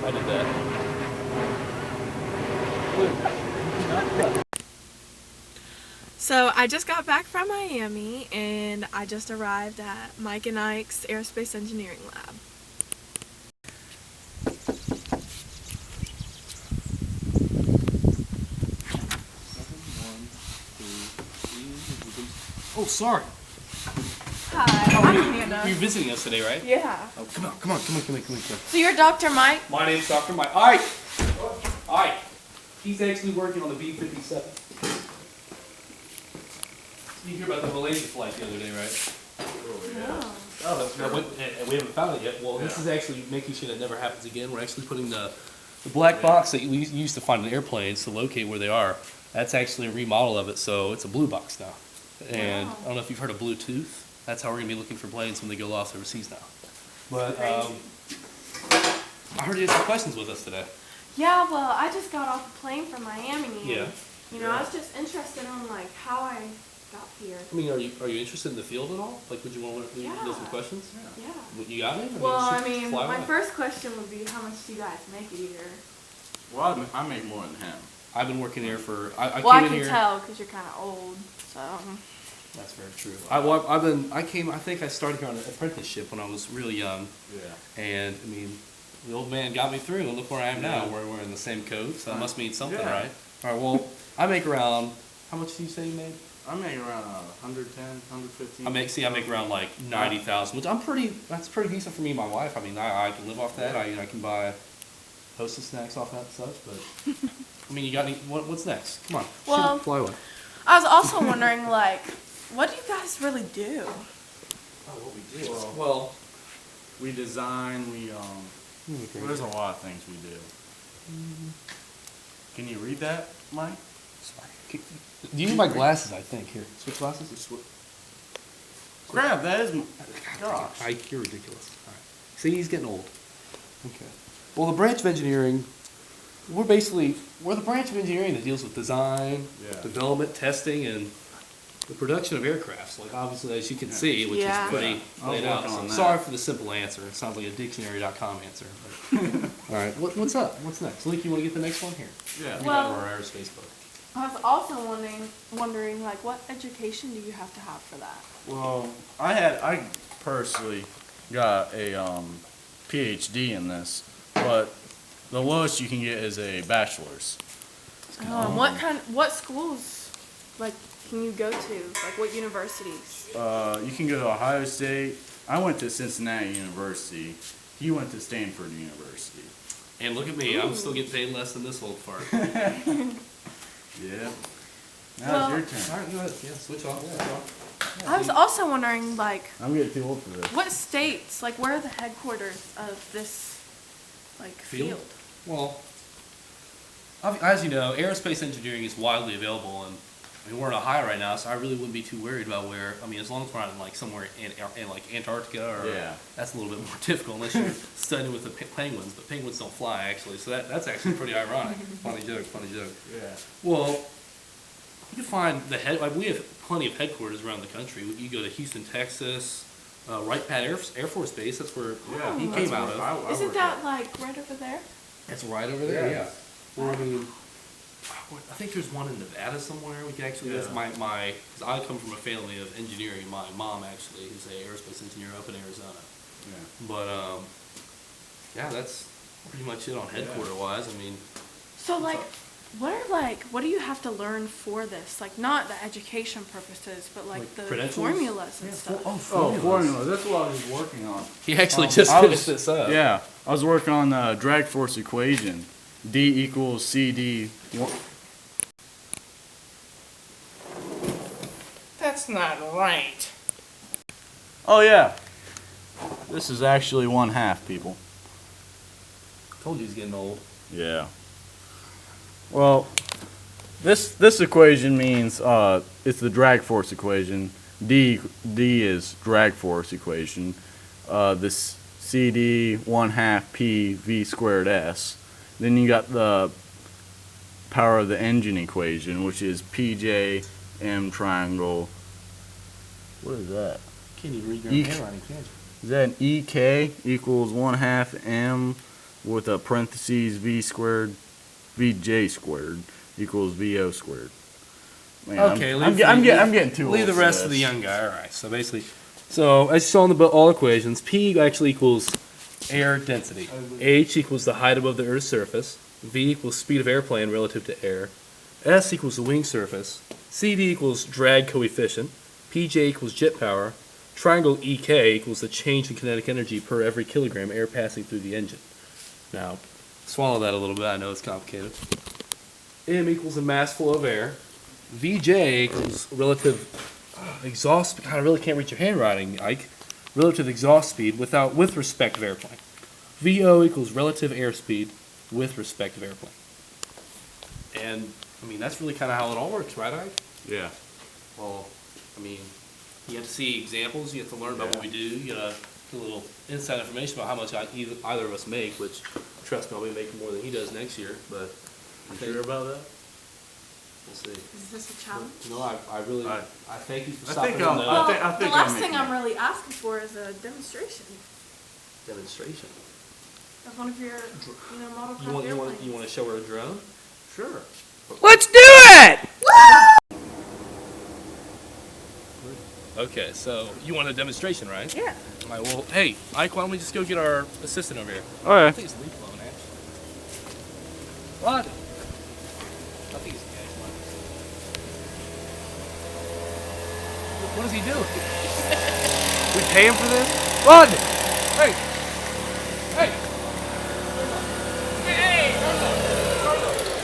I did that. So I just got back from Miami and I just arrived at Mike and Ike's Aerospace Engineering Lab. Oh, sorry. Hi, I'm Hannah. You're visiting us today, right? Yeah. Oh, come on. So you're Dr. Mike? My name's Dr. Mike. Ike! Ike. He's actually working on the B-57. You hear about the Malaysia flight the other day, right? No. Oh, we haven't found it yet. Well, this is actually making sure that never happens again. We're actually putting the black box that we used to find in airplanes to locate where they are. That's actually a remodel of it, so it's a blue box now. And I don't know if you've heard of Bluetooth. That's how we're going to be looking for planes when they go lost overseas now. But I heard you had some questions with us today. Yeah, well, I just got off a plane from Miami. And, Yeah. You know, I was just interested on like how I got here. I mean, are you interested in the field at all? Like, would you want to know some questions? Yeah. You got me? My first question would be, how much do you guys make a year? Well, I make more than him. I've been working here for. I can tell because you're kind of old. So. That's very true. I think I started here on an apprenticeship when I was really young. Yeah. And I mean, the old man got me through, and look where I am now. We're in the same code, so that must mean something, right? All right. Well, I make around. How much do you say you made? I make around 110, 150. I make around like 90,000, which that's pretty decent for me and my wife. I mean, I can live off that. I can buy Hostess snacks off that and such. But I mean, you got any? What's next? Come on. Well, fly away. I was also wondering, like, what do you guys really do? Oh, what we do? Well, we design. There's a lot of things we do. Can you read that, Mike? Sorry. Do you need my glasses? I think here. Switch glasses. Crap, that is. Gosh. Ike, you're ridiculous. All right. See, he's getting old. Okay. Well, the branch of engineering, we're the branch of engineering that deals with design, development, testing, and the production of aircrafts. Like, obviously, as you can see, which is pretty laid out. So sorry for the simple answer. It sounds like a dictionary.com answer. All right. What's up? What's next? Link, you want to get the next one here? Yeah. We got our aerospace book. I was also wondering, like, what education do you have to have for that? Well, I personally got a PhD in this, but the lowest you can get is a bachelor's. What schools, like, can you go to? Like, what universities? You can go to Ohio State. I went to Cincinnati University. He went to Stanford University. And look at me, I'm still getting paid less than this old fart. Yeah. Now it's your turn. All right, go ahead. Yeah, switch off. I was also wondering, like, I'm getting too old for this. what states, like, where are the headquarters of this, like, field? Well, as you know, aerospace engineering is widely available, and I mean, we're in Ohio right now, so I really wouldn't be too worried about where. I mean, as long as we're not in like somewhere in like Antarctica, or that's a little bit more difficult unless you're studying with the penguins. But penguins don't fly actually, so that's actually pretty ironic. Funny joke. Yeah. Well, you can find we have plenty of headquarters around the country. You go to Houston, Texas, Wright Pat Air Force Base. That's where he came out of. Isn't that like right over there? That's right over there. Yeah. Well, I mean, I think there's one in Nevada somewhere. We could actually. That's because I come from a family of engineering. My mom actually is an aerospace engineer up in Arizona. Yeah. But that's pretty much it on headquarter wise. I mean. So like, what do you have to learn for this? Like, not the education purposes, but like the formulas and stuff. Formulas. That's what I was working on. He actually just finished this up. Yeah, I was working on the drag force equation. D equals CD. That's not right. Oh yeah. This is actually 1/2, people. Told you he's getting old. Yeah. Well, this equation means it's the drag force equation. D is drag force equation. This CD 1/2 P V squared S. Then you got the power of the engine equation, which is PJ M triangle. What is that? Can't even read your own handwriting, can you? Is that an EK equals 1/2 M with a parentheses V squared, VJ squared equals VO squared. Man, Okay, I'm getting too old. Leave the for rest of this. the young guy. All right. So basically, as you saw in all equations, P actually equals air density. H equals the height above the Earth's surface. V equals speed of airplane relative to air. S equals the wing surface. CD equals drag coefficient. PJ equals jet power. Triangle EK equals the change in kinetic energy per every kilogram air passing through the engine. Now, swallow that a little bit. I know it's complicated. M equals the mass flow of air. VJ equals relative exhaust speed. God, I really can't read your handwriting, Ike. Relative exhaust speed with respect of airplane. VO equals relative airspeed with respect of airplane. And, I mean, that's really kind of how it all works, right, Ike? Yeah. Well, I mean, you have to see examples, you have to learn about what we do, you gotta get a little inside information about how much either of us make, which, trust me, I'll be making more than he does next year, but You sure about that? we'll see. Is this a challenge? No, I really, I- I thank you for I stopping think in I'll- the I think- I the think last I'm thing making I'm really asking for is a demonstration demonstration. of one of your, model You craft want airplanes. to show her a drone? Sure. Let's do it! Okay, so you want a demonstration, right? Yeah. All right, well, hey, Ike, why don't we just go get our assistant over here? I Okay. think it's leaf blowing, actually. Rod! I think it's the guy's one. What does he do? We pay him for this? Rod! Hey! Hey! Hey! I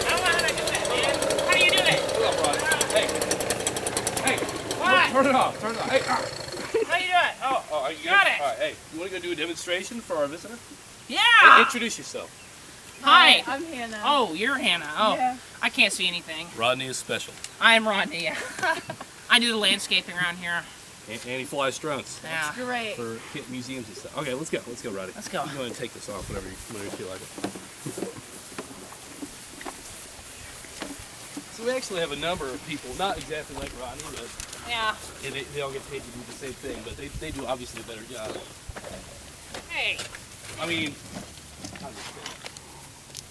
don't know how to do that, man. How do you do it? Hold up, Rod. Hey! Hey! What? Turn it off. Turn it off. Hey! How do you do it? Oh, You got it. All right, hey, you want to go do a demonstration for our visitor? Yeah! Introduce yourself. Hi. I'm Hannah. Oh, you're Hannah. Oh, Yeah. I can't see anything. Rodney is special. I am Rodney. Yeah. I do the landscaping around here. And he flies drones. Yeah. Great. For museums and stuff. Okay, let's go. Let's go, Roddy. Let's go. You go ahead and take this off whenever you feel like it. So we actually have a number of people, not exactly like Rodney, but Yeah. they all get paid to do the same thing, but they do obviously a better job. Hey. I mean, I'm just kidding.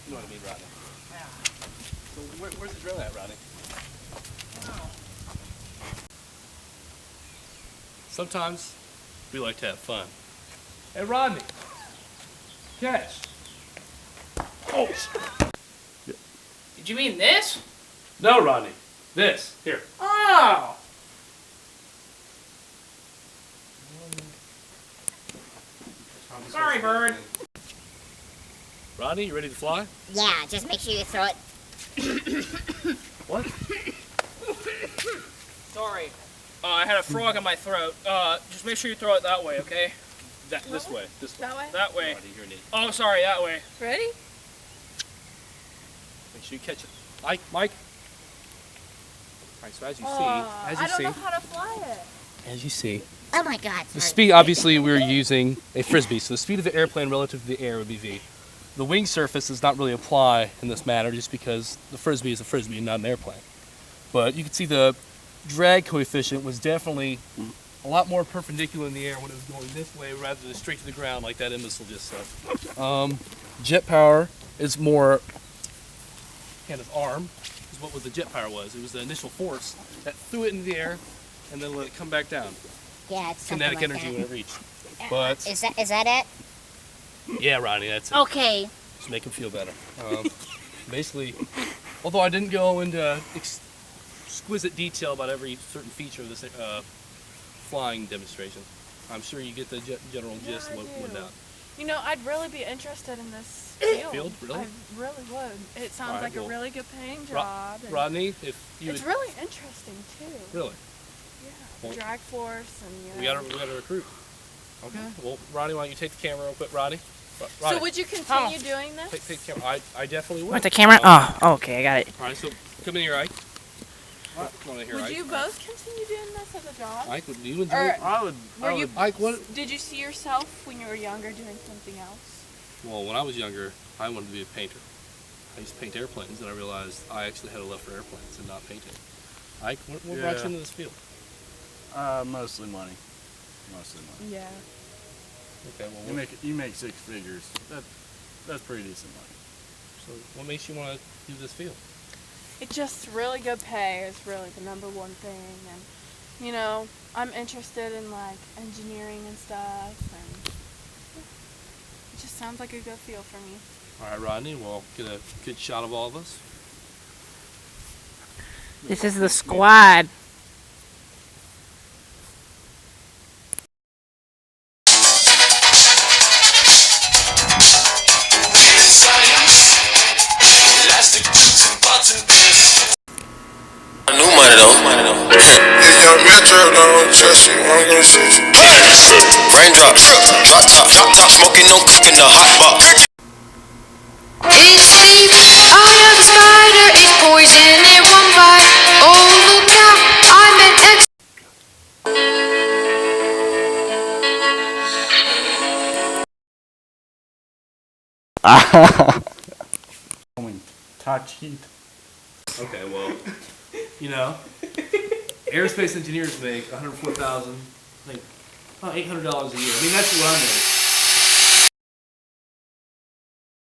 You know what I mean, Rodney? Yeah. So where's the drone at, Rodney? Oh. Sometimes we like to have fun. Hey, Rodney. Catch. Oh. Did you mean this? No, Rodney. This. Here. Oh. Sorry, bird. Rodney, you ready to fly? Yeah, just make sure you throw it. What? Sorry. I had a frog in my throat. Just make sure you throw it that way, okay? This way. This way. That way? That way. Rodney, you're an idiot. Oh, sorry, that way. Ready? Make sure you catch it. Mike. All right, so as you I don't know how to fly it. as you see, Oh my god. the sorry. speed, obviously we're using a frisbee, so the speed of the airplane relative to the air would be V. The wing surface does not really apply in this matter just because the frisbee is a frisbee and not an airplane. But you can see the drag coefficient was definitely a lot more perpendicular in the air when it was going this way rather than straight to the ground like that imbecile just said. Jet power is more kind of arm, is what the jet power was. It was the initial force that threw it into the air and then let it come back down. Yeah, it's something Kinetic like energy that. when it reached. But Is that it? yeah, Ronnie, that's it. Okay. Just make him feel better. Basically, although I didn't go into exquisite detail about every certain feature of this flying demonstration, I'm sure you get the general gist of what went down. You know, I'd really be interested in this field. Field? Really? I really would. It sounds Alright, like well, a really good paying job. and Rodney, if you it's would, really interesting too. really, Yeah. Well, Drag force and we gotta recruit. Okay. Well, Rodney, why don't you take the camera real quick, Rodney? Rodney, So would you continue doing this? take the camera. I definitely would. Want the camera? Oh, okay, I got it. All right, so come in here, Ike. Come on in here, Would Ike. you both continue doing this as a job? Ike, would you enjoy Or- it? Were you? Ike, what? Did you see yourself when you were younger doing something else? Well, when I was younger, I wanted to be a painter. I used to paint airplanes, and I realized I actually had a love for airplanes and not painting. Ike, what brought you into this field? Mostly money. Mostly money. Yeah. Okay, well, You make 6 figures. that's pretty decent money. So what makes you want to do this field? It's just really good pay is really the number one thing, and you know, I'm interested in like engineering and stuff, and it just sounds like a good field for me. All right, Rodney, we'll get a good shot of all of us. This is the squad. New money though. Yeah, young Metro don't trust you. I'm gonna shoot you. Raindrops, drop top, smoking, no cooking the hot box. Escape out of the spider, it's poison in one bite. Oh, look out, I'm an ex. Tachit. Okay, well, you know, aerospace engineers make $104,000, I think, about $800 a year. I mean, that's what I make.